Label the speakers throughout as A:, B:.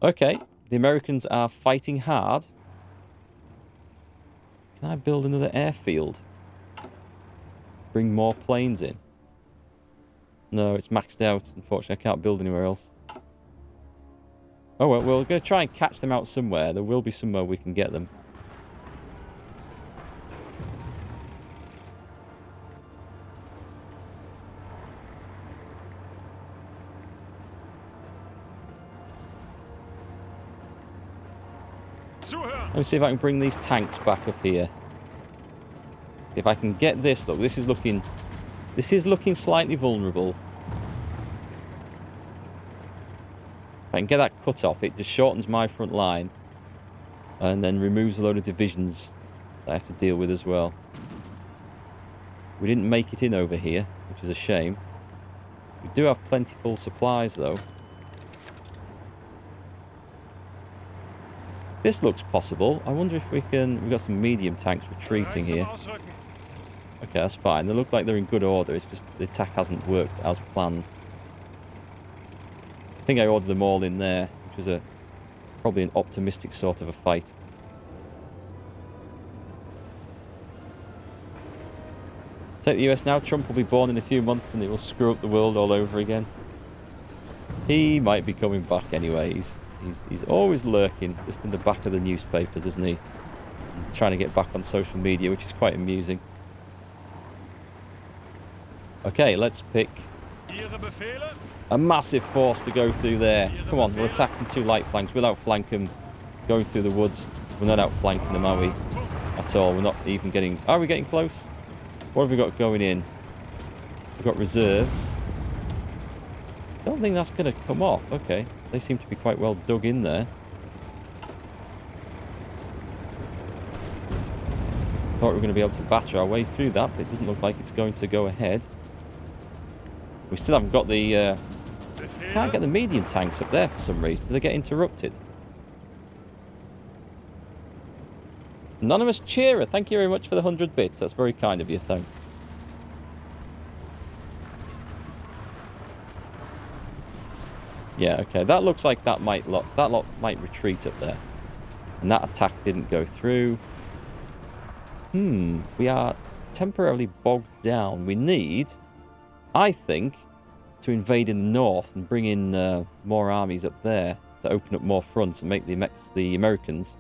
A: Okay, the Americans are fighting hard. Can I build another airfield? Bring more planes in? No, it's maxed out. Unfortunately, I can't build anywhere else. Oh, well, we're going to try and catch them out somewhere. There will be somewhere we can get them. Let me see if I can bring these tanks back up here. If I can get this, look, this is looking slightly vulnerable. If I can get that cut off, it just shortens my front line and then removes a load of divisions that I have to deal with as well. We didn't make it in over here, which is a shame. We do have plentiful supplies, though. This looks possible. I wonder if we can... We've got some medium tanks retreating here. Okay, that's fine. They look like they're in good order. It's just the attack hasn't worked as planned. I think I ordered them all in there, which was probably an optimistic sort of a fight. Take the US now. Trump will be born in a few months and it will screw up the world all over again. He might be coming back anyway. He's always lurking just in the back of the newspapers, isn't he? And trying to get back on social media, which is quite amusing. Okay, let's pick a massive force to go through there. Come on, we'll attack from two light flanks. We'll outflank them going through the woods. We're not outflanking them, are we? At all. We're not even getting... Are we getting close? What have we got going in? We've got reserves. I don't think that's going to come off. Okay. They seem to be quite well dug in there. Thought we were going to be able to batter our way through that, but it doesn't look like it's going to go ahead. We still haven't got the... Can't get the medium tanks up there for some reason. Do they get interrupted? Anonymous Cheerer, thank you very much for the 100 bits. That's very kind of you, thanks. Yeah, okay. That looks like that lot might retreat up there. And that attack didn't go through. We are temporarily bogged down. We need, I think, to invade in the north and bring in more armies up there to open up more fronts and make the Mexicans.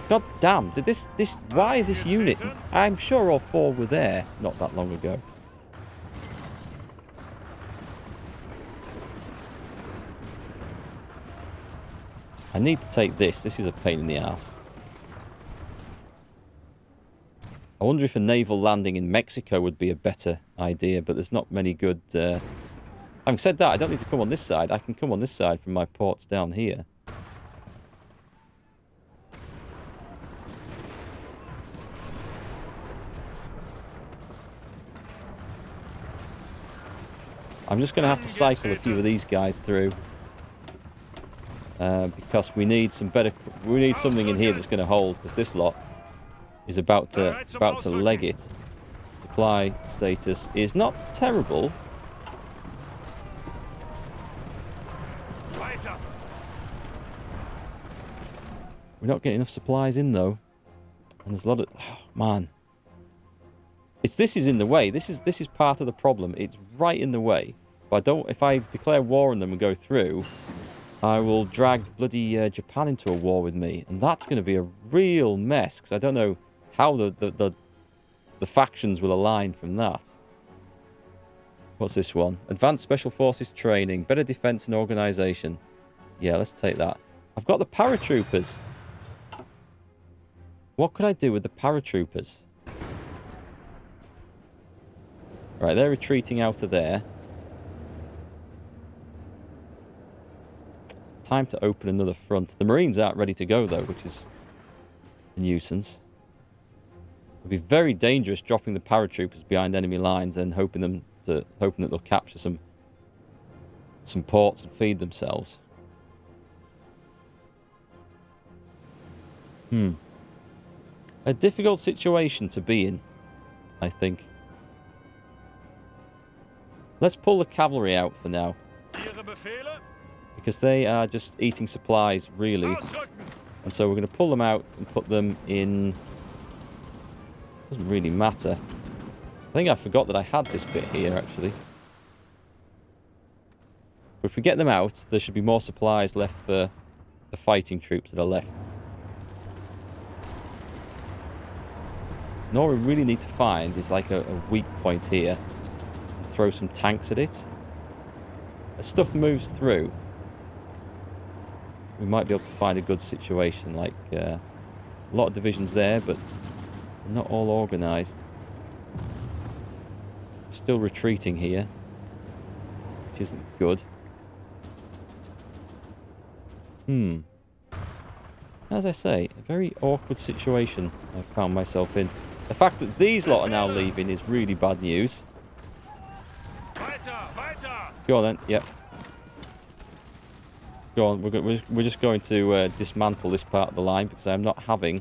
A: God damn! Did this? Why is this unit? I'm sure all four were there not that long ago. I need to take this. This is a pain in the ass. I wonder if a naval landing in Mexico would be a better idea, but there's not many good... Having said that, I don't need to come on this side. I can come on this side from my ports down here. I'm just going to have to cycle a few of these guys through. Because we need some better... We need something in here that's going to hold, because this lot is about to leg it. Supply status is not terrible. We're not getting enough supplies in, though. And there's a lot of... Oh, man. This is in the way. This is part of the problem. It's right in the way. But if I declare war on them and go through, I will drag bloody Japan into a war with me. And that's going to be a real mess, because I don't know how the factions will align from that. What's this one? Advanced Special Forces Training. Better Defense and Organization. Yeah, let's take that. I've got the paratroopers. What could I do with the paratroopers? Right, they're retreating out of there. Time to open another front. The Marines aren't ready to go, though, which is a nuisance. It would be very dangerous dropping the paratroopers behind enemy lines and hoping that they'll capture some ports and feed themselves. A difficult situation to be in, I think. Let's pull the cavalry out for now. Because they are just eating supplies, really. And so we're going to pull them out and put them in... Doesn't really matter. I think I forgot that I had this bit here, actually. But if we get them out, there should be more supplies left for the fighting troops that are left. And all we really need to find is like a weak point here. Throw some tanks at it. As stuff moves through, we might be able to find a good situation. Like a lot of divisions there, but not all organised. Still retreating here, which isn't good. As I say, a very awkward situation I've found myself in. The fact that these lot are now leaving is really bad news. Go on then, yep. Go on, we're just going to dismantle this part of the line because I'm not having...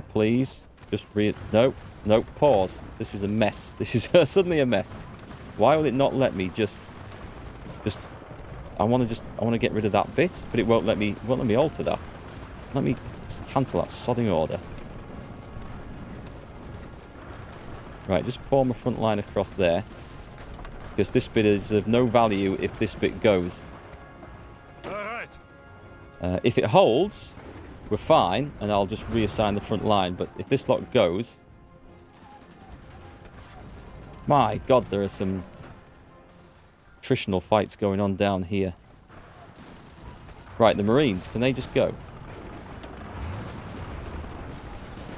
A: please. Just no, pause. This is a mess. This is suddenly a mess. Why will it not let me just I want to get rid of that bit, but it won't let me alter that. Let me cancel that sodding order. Right, just form a front line across there. Because this bit is of no value if this bit goes. If it holds, we're fine, and I'll just reassign the front line. But if this lot goes... My God, there are some attritional fights going on down here. Right, the Marines, can they just go?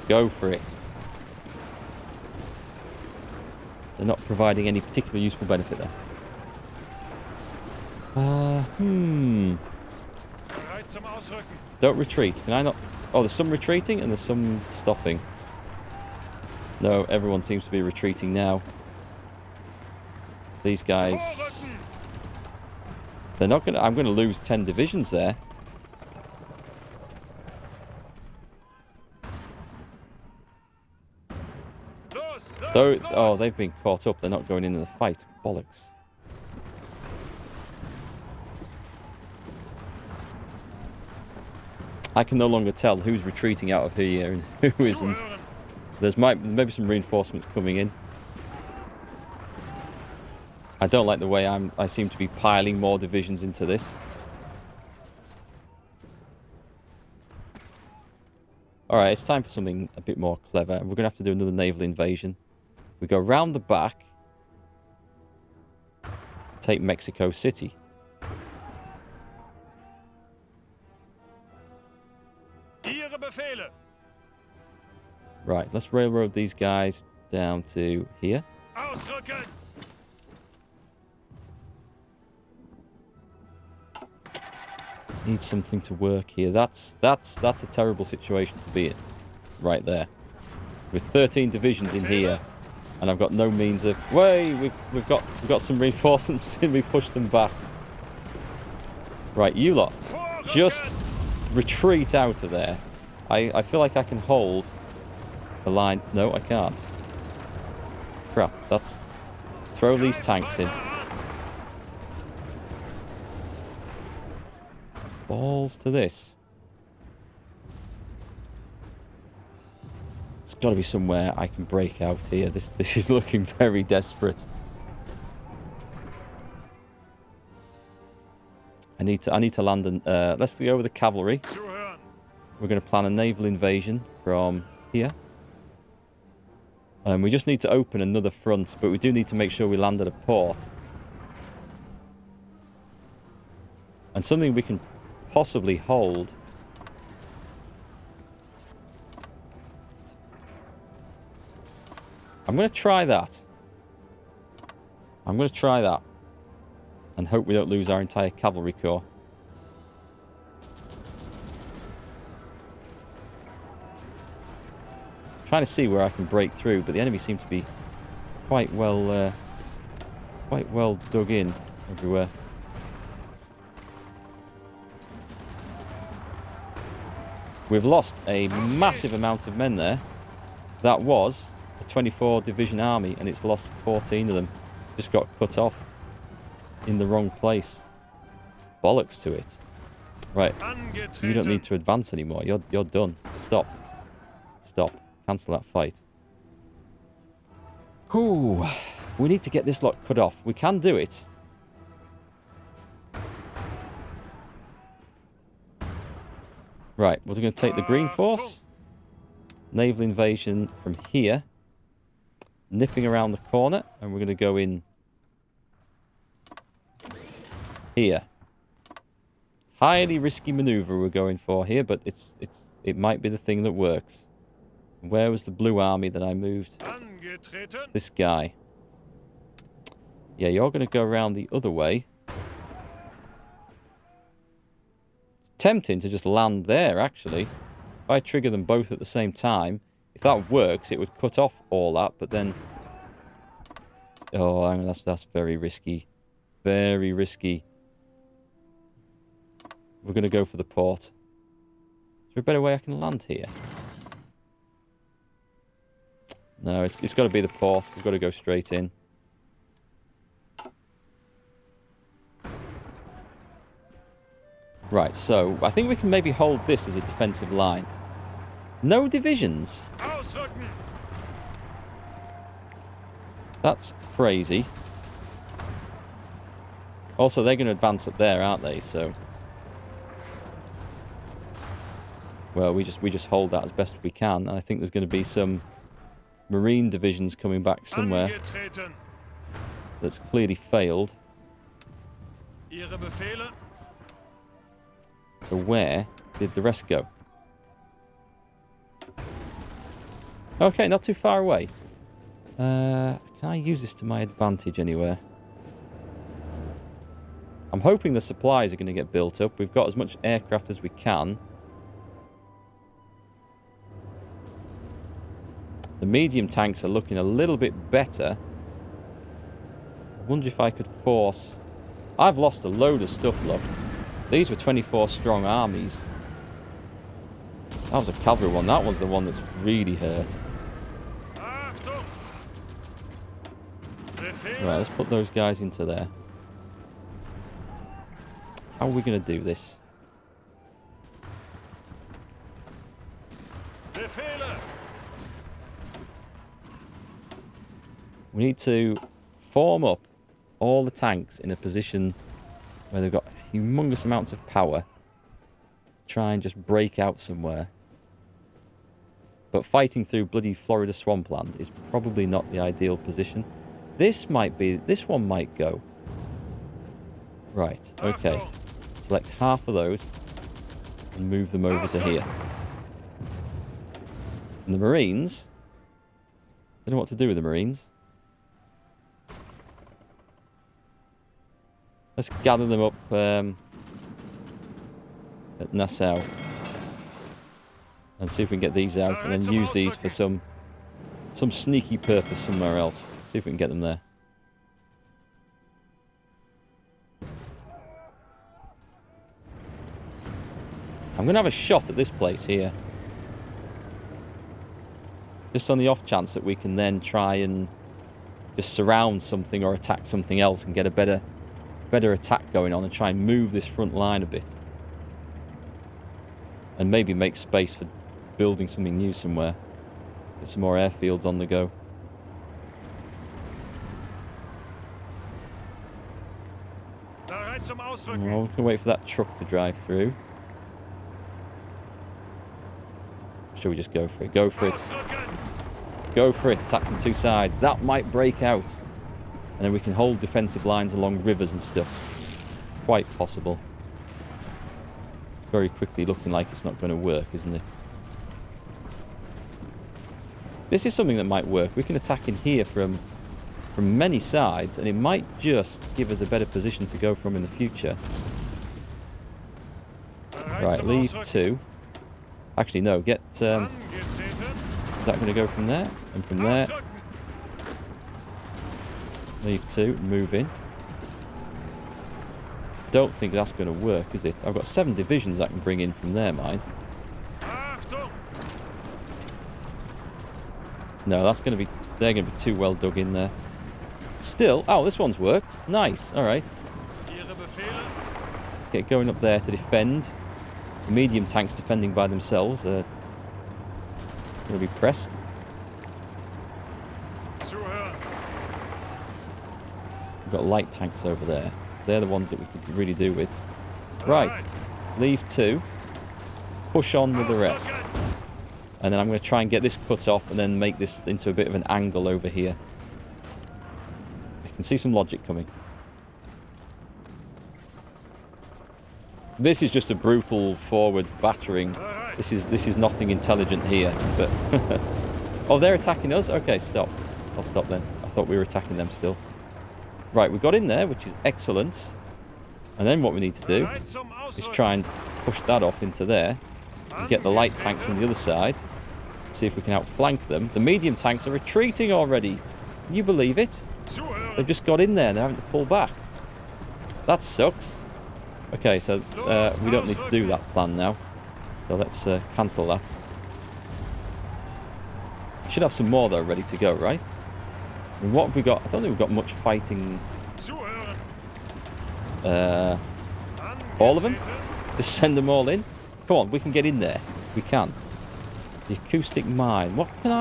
A: Go for it. They're not providing any particularly useful benefit there. Don't retreat. Can I not... Oh, there's some retreating and there's some stopping. No, everyone seems to be retreating now. These guys... They're not going to... I'm going to lose 10 divisions there. Oh, they've been caught up. They're not going into the fight. Bollocks. I can no longer tell who's retreating out of here and who isn't. There's maybe some reinforcements coming in. I don't like the way I seem to be piling more divisions into this. Alright, it's time for something a bit more clever. We're going to have to do another naval invasion. We go round the back. Take Mexico City. Right, let's railroad these guys down to here. Need something to work here. That's a terrible situation to be in, right there. With 13 divisions in here, and I've got no means of. We've got some reinforcements in. We push them back. Right, you lot, just retreat out of there. I feel like I can hold the line. No, I can't. Crap. That's... Throw these tanks in. Balls to this. There's got to be somewhere I can break out here. This is looking very desperate. I need to land and let's go with the cavalry. We're going to plan a naval invasion from here. We just need to open another front, but we do need to make sure we land at a port. And something we can possibly hold. I'm going to try that. And hope we don't lose our entire cavalry corps. Trying to see where I can break through, but the enemy seem to be quite well dug in everywhere. We've lost a massive amount of men there. That was a 24 division army and it's lost 14 of them. Just got cut off in the wrong place. Bollocks to it. Right. You don't need to advance anymore. You're done. Stop. Stop. Cancel that fight. Ooh. We need to get this lot cut off. We can do it. Right. We're going to take the green force. Naval invasion from here. Nipping around the corner. And we're going to go in here. Highly risky maneuver we're going for here, but it might be the thing that works. Where was the blue army that I moved? This guy. Yeah, you're going to go around the other way. It's tempting to just land there, actually. If I trigger them both at the same time, if that works, it would cut off all that, but then... Oh, hang on, that's very risky. Very risky. We're going to go for the port. Is there a better way I can land here? No, it's got to be the port. We've got to go straight in. Right, so I think we can maybe hold this as a defensive line. No divisions. That's crazy. Also, they're going to advance up there, aren't they? So... Well, we just hold that as best we can. And I think there's going to be some marine divisions coming back somewhere that's clearly failed. So where did the rest go? Okay, not too far away. Can I use this to my advantage anywhere? I'm hoping the supplies are going to get built up. We've got as much aircraft as we can. The medium tanks are looking a little bit better. I wonder if I could force... I've lost a load of stuff, look. These were 24 strong armies. That was a cavalry one. That one's the one that's really hurt. Right, let's put those guys into there. How are we going to do this? We need to form up all the tanks in a position where they've got humongous amounts of power. Try and just break out somewhere. But fighting through bloody Florida swampland is probably not the ideal position. This one might go. Right, okay. Select half of those and move them over to here. And the Marines, I don't know what to do with the Marines. Let's gather them up at Nassau and see if we can get these out, and then use these for some sneaky purpose somewhere else. See if we can get them there. I'm going to have a shot at this place here. Just on the off chance that we can then try and just surround something or attack something else and get a better attack going on and try and move this front line a bit. And maybe make space for building something new somewhere. Get some more airfields on the go. Well, we can wait for that truck to drive through. Should we just go for it? Go for it. Go for it. Attack from two sides. That might break out. And then we can hold defensive lines along rivers and stuff. Quite possible. It's very quickly looking like it's not going to work, isn't it? This is something that might work. We can attack in here from many sides, and it might just give us a better position to go from in the future. Right, leave 2. Actually, no, get... is that going to go from there? And from there. Leave 2, move in. Don't think that's going to work, is it? I've got 7 divisions I can bring in from there, mind. No, that's going to be... They're going to be too well dug in there. Still... Oh, this one's worked. Nice. All right. Okay, going up there to defend. The medium tanks defending by themselves. Going to be pressed. We've got light tanks over there. They're the ones that we could really do with. Right. Leave 2. Push on with the rest. And then I'm going to try and get this cut off and then make this into a bit of an angle over here. I can see some logic coming. This is just a brutal forward battering. This is nothing intelligent here. But oh, they're attacking us? Okay, stop. I'll stop then. I thought we were attacking them still. Right, we got in there, which is excellent. And then what we need to do is try and push that off into there. And get the light tanks from the other side. See if we can outflank them. The medium tanks are retreating already. Can you believe it? They've just got in there and they're having to pull back. That sucks. Okay, so we don't need to do that plan now. So let's cancel that. Should have some more though ready to go, right? And what have we got? I don't think we've got much fighting. All of them? Just send them all in? Come on, we can get in there. We can. The acoustic mine. What can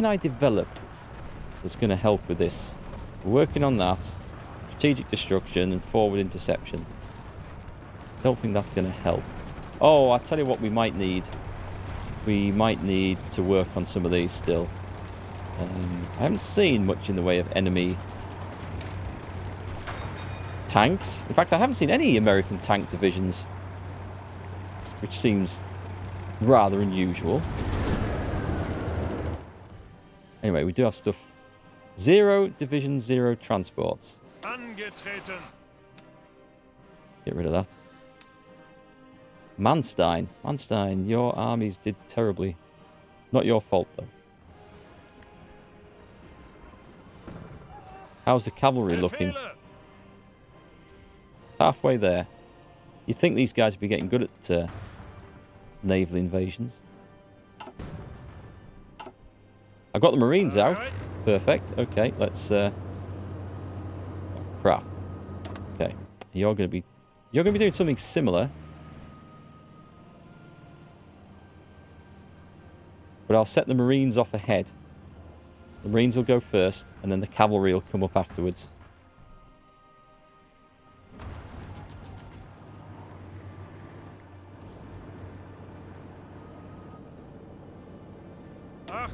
A: I develop that's going to help with this? We're working on that. Strategic destruction and forward interception. Don't think that's going to help. Oh, I'll tell you what we might need. We might need to work on some of these still. I haven't seen much in the way of enemy tanks. In fact, I haven't seen any American tank divisions, which seems rather unusual. Anyway, we do have stuff. 0 division, 0 transports. Get rid of that. Manstein, your armies did terribly. Not your fault, though. How's the cavalry looking? Halfway there. You'd think these guys would be getting good at naval invasions. I've got the Marines out. Perfect. Okay, let's... Oh, crap. Okay. You're going to be doing something similar. But I'll set the Marines off ahead. The Marines will go first, and then the cavalry will come up afterwards.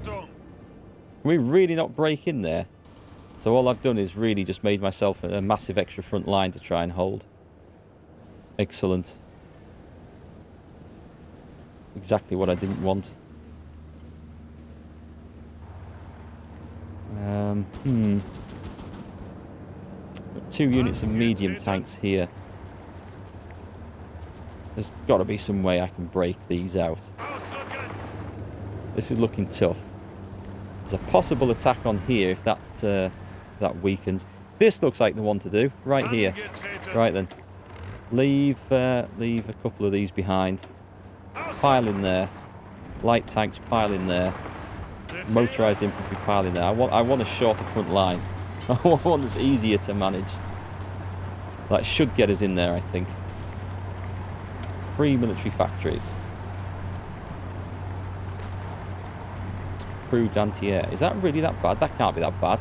A: Can we really not break in there? So all I've done is really just made myself a massive extra front line to try and hold. Excellent. Exactly what I didn't want. 2 units of medium tanks here. There's got to be some way I can break these out. This is looking tough. There's a possible attack on here if that weakens. This looks like the one to do. Right here. Right then. Leave a couple of these behind. Pile in there. Light tanks pile in there. Motorized infantry pile in there. I want a shorter front line. I want one that's easier to manage. That should get us in there, I think. 3 military factories. Approved anti-air. Is that really that bad? That can't be that bad.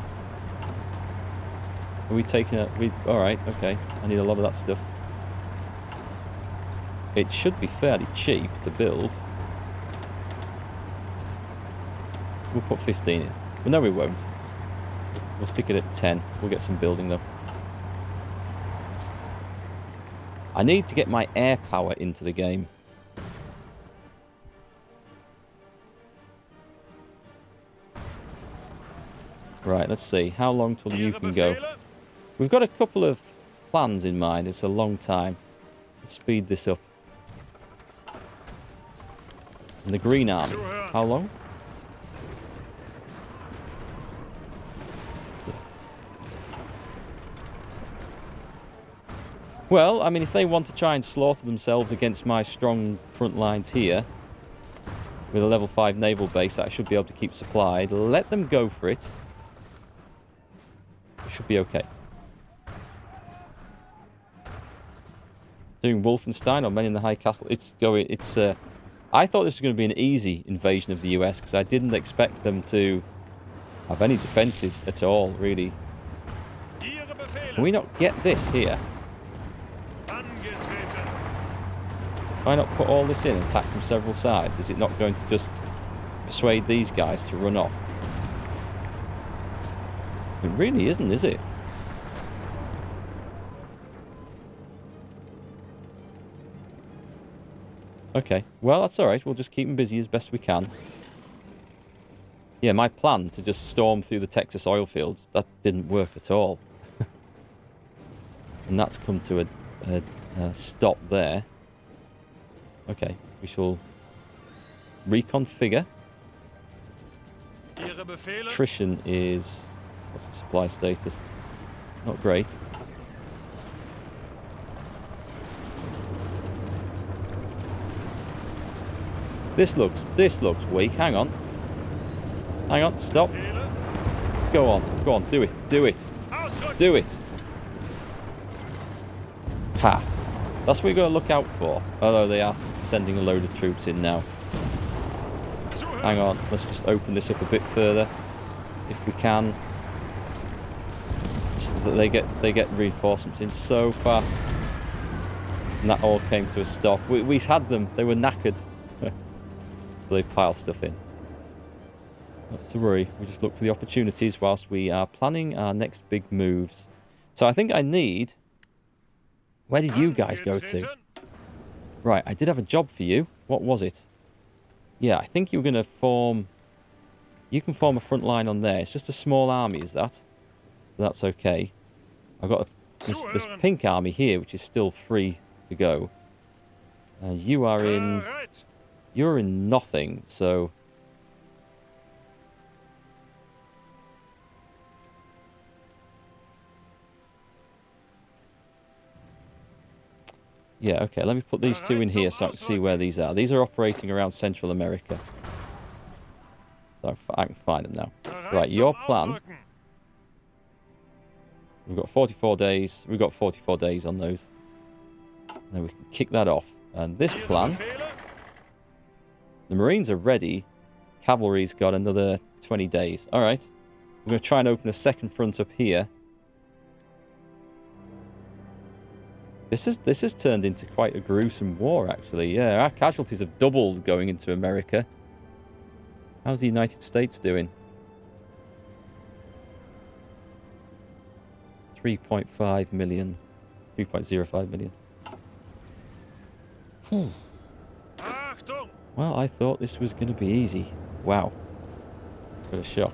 A: Are we taking a... Alright, okay. I need a lot of that stuff. It should be fairly cheap to build. We'll put 15 in. But no, we won't. We'll stick it at 10. We'll get some building, though. I need to get my air power into the game. Right, let's see. How long till you can go? We've got a couple of plans in mind. It's a long time. Let's speed this up. And the Green Army. How long? Well, I mean, if they want to try and slaughter themselves against my strong front lines here, with a level 5 naval base that I should be able to keep supplied. Let them go for it. It should be okay. Doing Wolfenstein or Men in the High Castle. It's going. It's. I thought this was going to be an easy invasion of the US because I didn't expect them to have any defenses at all, really. Can we not get this here? Why not put all this in and attack from several sides? Is it not going to just persuade these guys to run off? It really isn't, is it? Okay, well, that's alright. We'll just keep them busy as best we can. Yeah, my plan to just storm through the Texas oil fields, that didn't work at all. And that's come to a stop there. Okay, we shall reconfigure. Attrition is... what's the supply status? Not great. This looks weak. Hang on. Hang on, stop. Go on, do it, do it. Do it. Ha. That's what we've got to look out for. Although they are sending a load of troops in now. Hang on, let's just open this up a bit further. If we can. So that they get reinforcements in so fast. And that all came to a stop. We had them, they were knackered. They pile stuff in. Not to worry, we just look for the opportunities whilst we are planning our next big moves. So I think I need... where did you guys go to? Right, I did have a job for you. What was it? Yeah, I think you were going to form... you can form a front line on there. It's just a small army, is that? So that's okay. I've got this pink army here, which is still free to go. You are in... you're in nothing, so... yeah, okay, let me put these two in here so I can see where these are. These are operating around Central America. So I can find them now. Right, your plan... we've got 44 days. We've got 44 days on those. And then we can kick that off. And this plan... the Marines are ready. Cavalry's got another 20 days. Alright. We're going to try and open a second front up here. This has turned into quite a gruesome war, actually. Yeah, our casualties have doubled going into America. How's the United States doing? 3.5 million. 3.05 million. Whew. Well, I thought this was going to be easy. Wow. What a shock.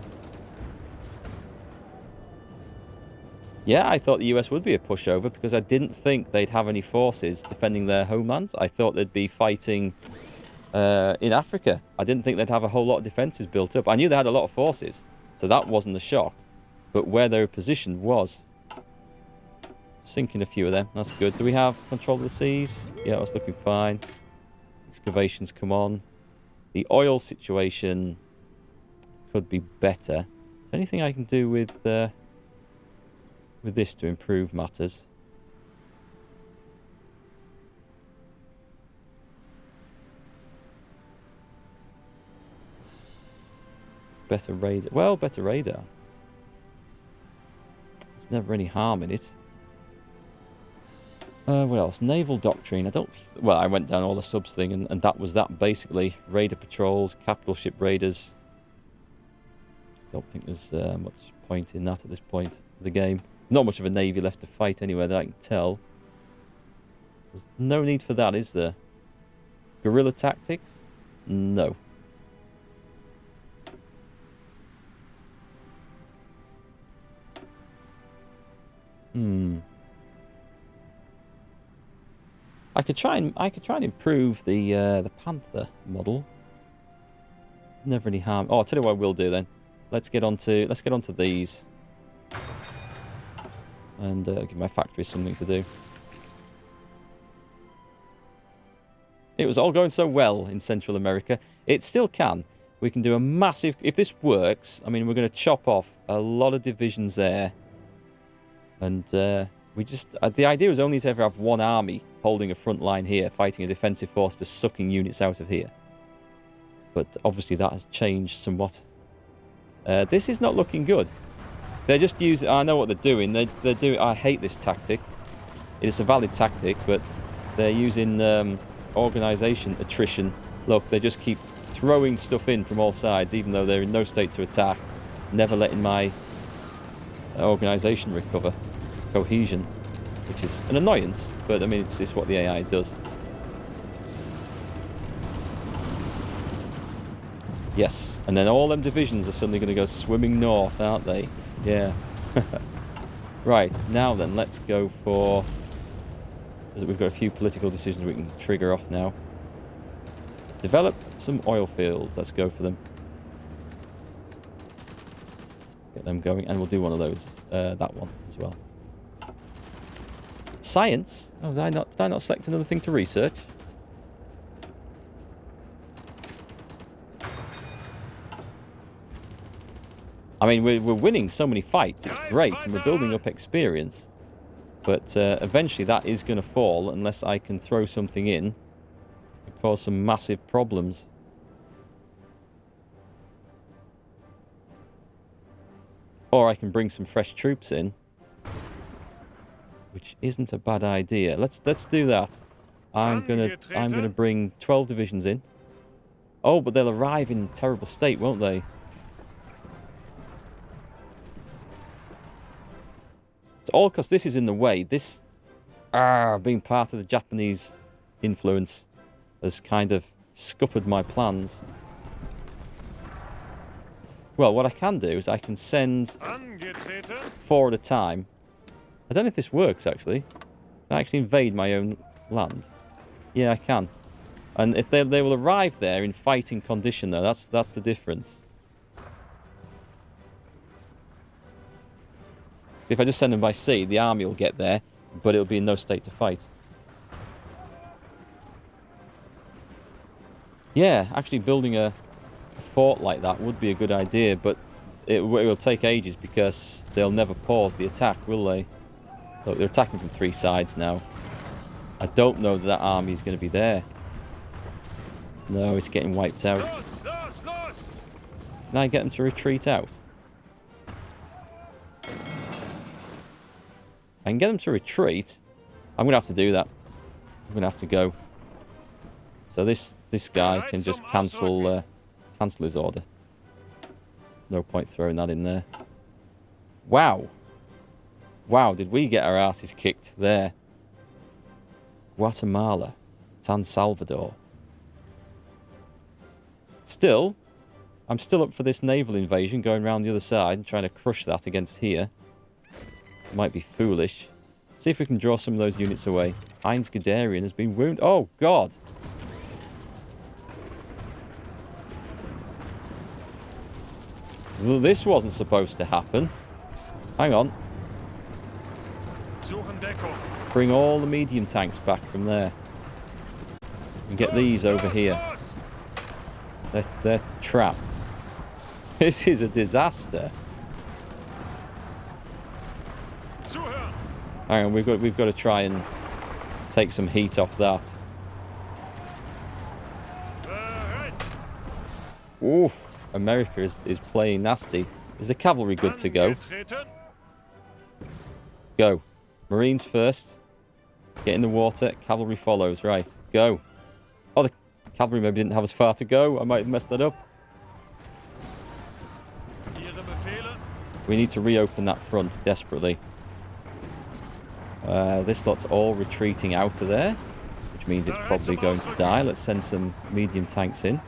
A: Yeah, I thought the US would be a pushover because I didn't think they'd have any forces defending their homelands. I thought they'd be fighting in Africa. I didn't think they'd have a whole lot of defenses built up. I knew they had a lot of forces, so that wasn't a shock. But where they were positioned was... sinking a few of them. That's good. Do we have control of the seas? Yeah, that's looking fine. Excavations come on. The oil situation could be better. Is there anything I can do with this to improve matters? Better radar. Well, better radar. There's never any harm in it. What else? Naval doctrine. Well, I went down all the subs thing, and that was that, basically. Raider patrols, capital ship raiders. Don't think there's much point in that at this point of the game. Not much of a navy left to fight anywhere that I can tell. There's no need for that, is there? Guerrilla tactics? No. I could try and improve the Panther model. Never any harm. Oh, I'll tell you what we'll do then. Let's get onto these. And give my factory something to do. It was all going so well in Central America. It still can. We can do a massive... If this works, I mean, we're going to chop off a lot of divisions there. And we just... the idea was only to ever have one army holding a front line here, fighting a defensive force, just sucking units out of here. But obviously that has changed somewhat. This is not looking good. They're just using... I know what they're doing. They're doing... I hate this tactic. It is a valid tactic, but they're using organisation attrition. Look, they just keep throwing stuff in from all sides, even though they're in no state to attack. Never letting my organisation recover. Cohesion. Which is an annoyance, but I mean, it's what the AI does. Yes, and then all them divisions are suddenly going to go swimming north, aren't they? Yeah. Right, now then, let's go for... We've got a few political decisions we can trigger off now. Develop some oil fields. Let's go for them. Get them going, and we'll do one of those. That one as well. Science? Oh, did I not select another thing to research? I mean, we're winning so many fights. It's great, and we're building up experience. But eventually that is going to fall unless I can throw something in and cause some massive problems. Or I can bring some fresh troops in, which isn't a bad idea. Let's do that. I'm gonna bring 12 divisions in. Oh, but they'll arrive in terrible state, won't they? It's all because this is in the way. This, being part of the Japanese influence, has kind of scuppered my plans. Well, what I can do is I can send 4 at a time. I don't know if this works, actually. Can I actually invade my own land? Yeah, I can. And if they will arrive there in fighting condition, though, that's the difference. If I just send them by sea, the army will get there, but it'll be in no state to fight. Yeah, actually building a fort like that would be a good idea, but it will take ages because they'll never pause the attack, will they? Look, they're attacking from 3 sides now. I don't know that army is going to be there. No, it's getting wiped out. Can I get them to retreat out? I can get them to retreat. I'm going to have to do that. I'm going to have to go. So this guy can just cancel his order. No point throwing that in there. Wow. Wow, did we get our asses kicked there. Guatemala. San Salvador. Still, I'm still up for this naval invasion, going around the other side and trying to crush that against here. Might be foolish. See if we can draw some of those units away. Heinz Guderian has been wounded. Oh, God. This wasn't supposed to happen. Hang on. Bring all the medium tanks back from there. And get these over here. They're trapped. This is a disaster. Hang on, we've got to try and take some heat off that. Oof, America is playing nasty. Is the cavalry good to go? Go. Marines first. Get in the water. Cavalry follows. Right, go. Oh, the cavalry maybe didn't have as far to go. I might have messed that up. We need to reopen that front desperately. This lot's all retreating out of there, which means it's probably going to die. Let's send some medium tanks in.